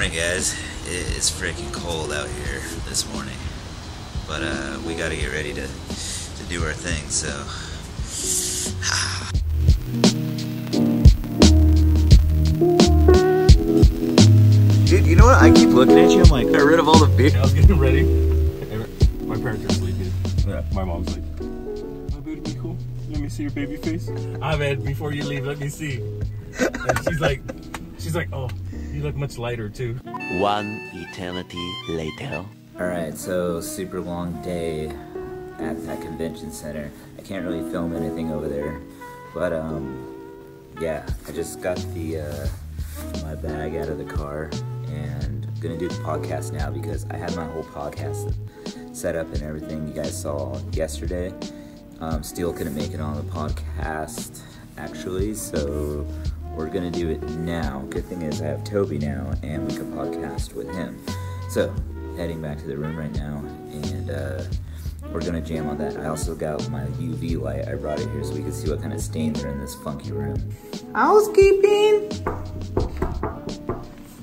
morning, guys. It's freaking cold out here this morning, but we gotta get ready to do our thing, so dude, you know what? I keep looking at you, I'm like, got rid of all the beer. I was getting ready. My parents are sleeping. Yeah. My mom's like, oh, baby, be cool. Let me see your baby face. Ahmed, before you leave, let me see. And she's like, oh, you look much lighter too. One eternity later. Alright, so super long day at that convention center. I can't really film anything over there, but yeah, I just got the my bag out of the car and I'm gonna do the podcast now because I had my whole podcast set up and everything you guys saw yesterday. Steele couldn't make it on the podcast actually, so we're gonna do it now. Good thing is I have Toby now and we can podcast with him. So heading back to the room right now and we're gonna jam on that. I also got my UV light. I brought it here so we can see what kind of stains are in this funky room. Housekeeping!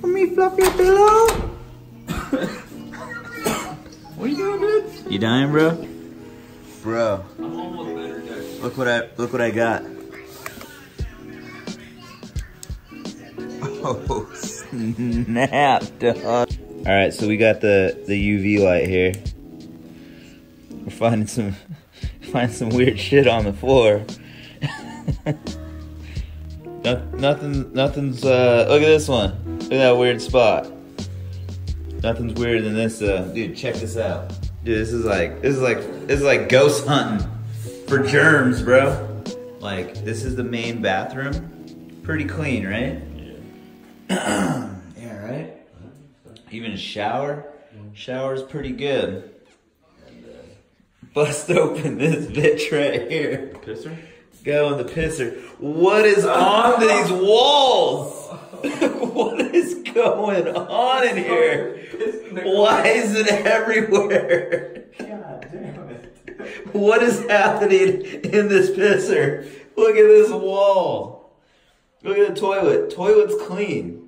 Let me fluff your pillow. What are you doing, dude? You dying, bro? Bro. I'm almost better, Dad. Look what I got. Oh snap, dog. Alright, so we got the UV light here. We're finding some weird shit on the floor. Nothing's look at this one. Look at that weird spot. Nothing's weirder than this dude, check this out. Dude, this is like ghost hunting for germs, bro. Like, this is the main bathroom. Pretty clean, right? Yeah, right? Even shower. Shower's pretty good. Bust open this bitch right here. Pisser? Go in the pisser. What is on these walls? What is going on in here? Why is it everywhere? God damn it. What is happening in this pisser? Look at this wall. Look at the toilet. Toilet's clean.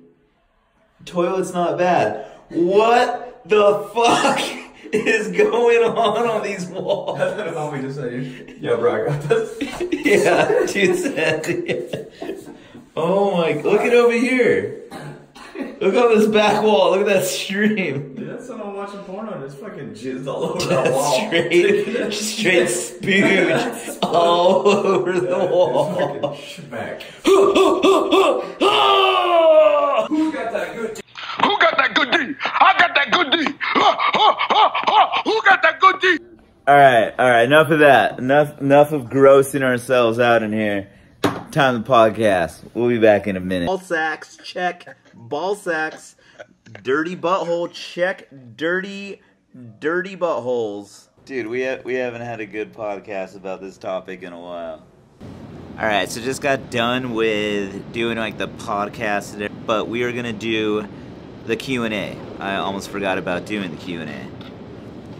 Toilet's not bad. What the fuck is going on these walls? That's what about me to say. Yeah, bro, I got this. Yeah, dude said. Yeah. Oh my! Look at over here. Look on this back wall. Look at that stream. Dude, that's someone watching porn on. There's fucking jizz all over that That's wall. straight spooge all over the wall. Smack. Who got that good D? Who got that good D? I got that good D. Who got that good D? All right. Enough of that. Enough of grossing ourselves out in here. Time to podcast. We'll be back in a minute. Ball sacks, check. Ball sacks. Dirty butthole, check. Dirty buttholes. Dude, we haven't had a good podcast about this topic in a while. All right, so just got done with doing like the podcast today, but we are gonna do the Q&A. I almost forgot about doing the Q&A.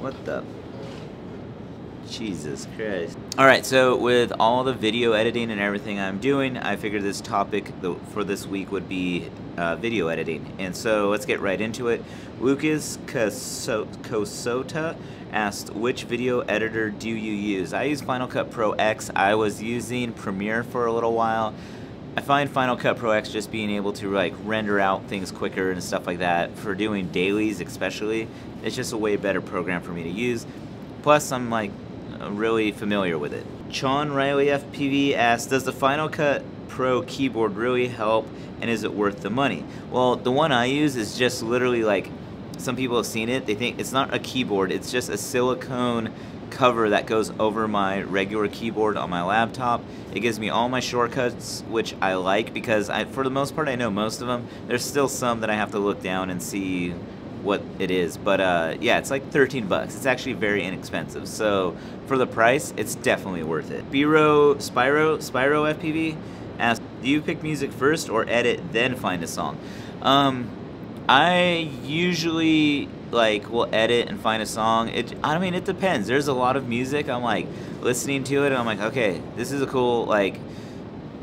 What the? Jesus Christ. Alright, so with all the video editing and everything I'm doing, I figured this topic for this week would be video editing. And so let's get right into it. Lucas Kosota asked, which video editor do you use? I use Final Cut Pro X. I was using Premiere for a little while. I find Final Cut Pro X just being able to like render out things quicker and stuff like that. For doing dailies especially, it's just a way better program for me to use. Plus, I'm like really familiar with it. Sean Riley FPV asked, does the Final Cut Pro keyboard really help and is it worth the money? Well, the one I use is just literally like, some people have seen it, they think it's not a keyboard, it's just a silicone cover that goes over my regular keyboard on my laptop. It gives me all my shortcuts, which I like because for the most part I know most of them. There's still some that I have to look down and see what it is, but yeah, it's like 13 bucks. It's actually very inexpensive, so for the price it's definitely worth it. Spyro FPV asked, do you pick music first or edit then find a song? I usually will edit and find a song. I mean, it depends. There's a lot of music I'm like listening to it and I'm like, okay, this is a cool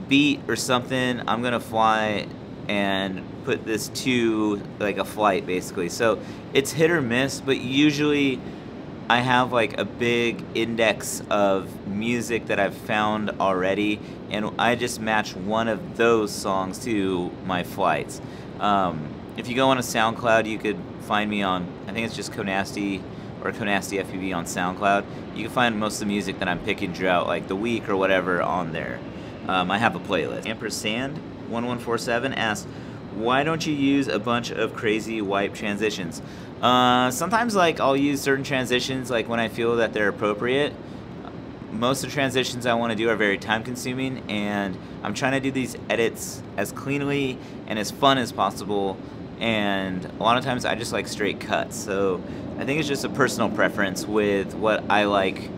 beat or something. I'm gonna fly and put this to like a flight basically. So it's hit or miss, but usually I have like a big index of music that I've found already, and I just match one of those songs to my flights. If you go on a SoundCloud, you could find me on, I think it's just Konasty or konastyfpv on SoundCloud. You can find most of the music that I'm picking throughout like the week or whatever on there. I have a playlist. Ampersand1147 asks, why don't you use a bunch of crazy wipe transitions? Sometimes like I'll use certain transitions like when I feel that they're appropriate. Most of the transitions I want to do are very time consuming, and I'm trying to do these edits as cleanly and as fun as possible, and a lot of times I just like straight cuts. So I think it's just a personal preference with what I like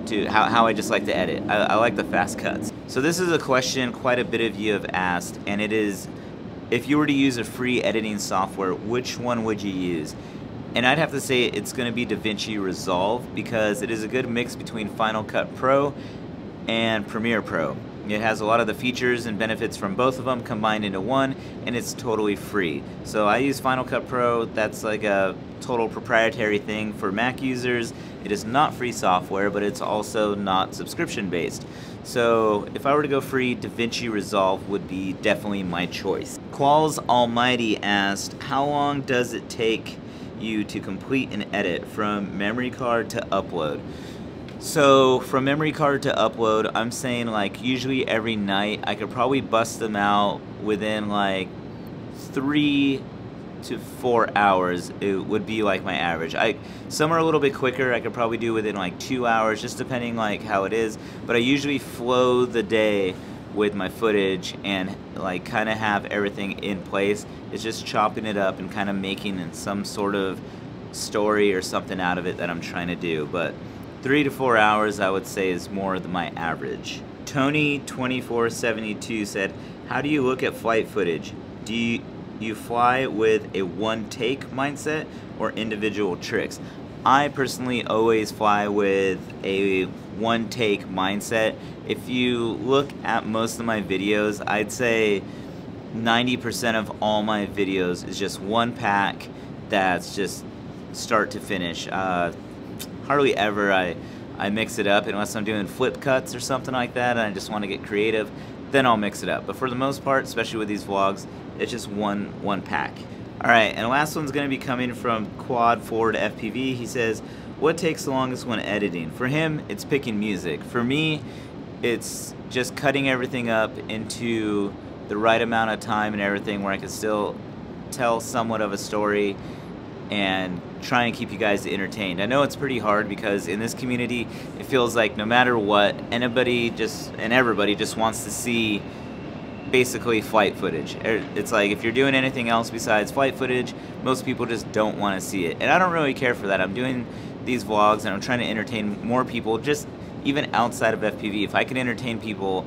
to, how I just like to edit. I like the fast cuts. So this is a question quite a bit of you have asked, and it is, if you were to use a free editing software, which one would you use? And I'd have to say it's going to be DaVinci Resolve, because it is a good mix between Final Cut Pro and Premiere Pro. It has a lot of the features and benefits from both of them combined into one, and it's totally free. So I use Final Cut Pro. That's like a total proprietary thing for Mac users. It is not free software, but it's also not subscription based. So if I were to go free, DaVinci Resolve would be definitely my choice. Qualls Almighty asked, how long does it take you to complete an edit from memory card to upload? So from memory card to upload, I'm saying like usually every night. I could probably bust them out within like 3 to 4 hours. It would be like my average. Some are a little bit quicker. I could probably do within like 2 hours, just depending like how it is. But I usually flow the day with my footage and like kind of have everything in place. It's just chopping it up and kind of making some sort of story or something out of it that I'm trying to do. But 3 to 4 hours I would say is more than my average. Tony2472 said, how do you look at flight footage? Do you fly with a one-take mindset or individual tricks? I personally always fly with a one-take mindset. If you look at most of my videos, I'd say 90% of all my videos is just one pack that's just start to finish. Hardly ever I mix it up unless I'm doing flip cuts or something like that and I just want to get creative, then I'll mix it up. But for the most part, especially with these vlogs, it's just one pack. Alright, and the last one's going to be coming from Quad Forward FPV. He says, what takes the longest when editing? For him, it's picking music. For me, it's just cutting everything up into the right amount of time and everything where I can still tell somewhat of a story and try and keep you guys entertained. I know it's pretty hard because in this community, it feels like no matter what, everybody just wants to see basically flight footage. It's like if you're doing anything else besides flight footage, most people just don't want to see it. And I don't really care for that. I'm doing these vlogs and I'm trying to entertain more people, just even outside of FPV. If I can entertain people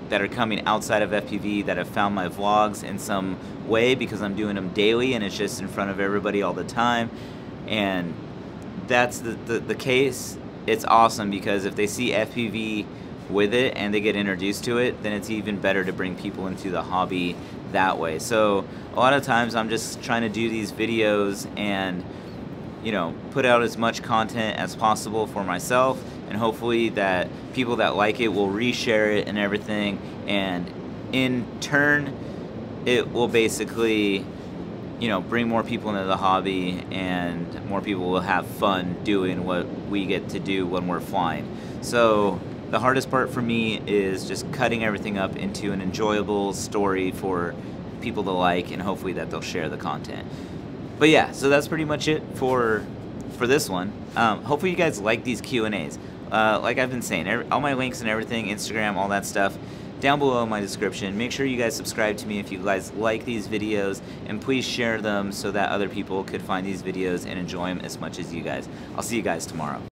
that are coming outside of FPV that have found my vlogs in some way because I'm doing them daily and it's just in front of everybody all the time, and that's the case, it's awesome, because if they see FPV with it and they get introduced to it, then it's even better to bring people into the hobby that way. So a lot of times I'm just trying to do these videos and, you know, put out as much content as possible for myself, and hopefully that people that like it will reshare it and everything, and in turn it will basically, you know, bring more people into the hobby and more people will have fun doing what we get to do when we're flying. So the hardest part for me is just cutting everything up into an enjoyable story for people to like, and hopefully that they'll share the content. But yeah, so that's pretty much it for this one. Hopefully you guys like these Q&As. Like I've been saying, all my links and everything, Instagram, all that stuff, down below in my description. Make sure you guys subscribe to me if you guys like these videos, and please share them so that other people could find these videos and enjoy them as much as you guys. I'll see you guys tomorrow.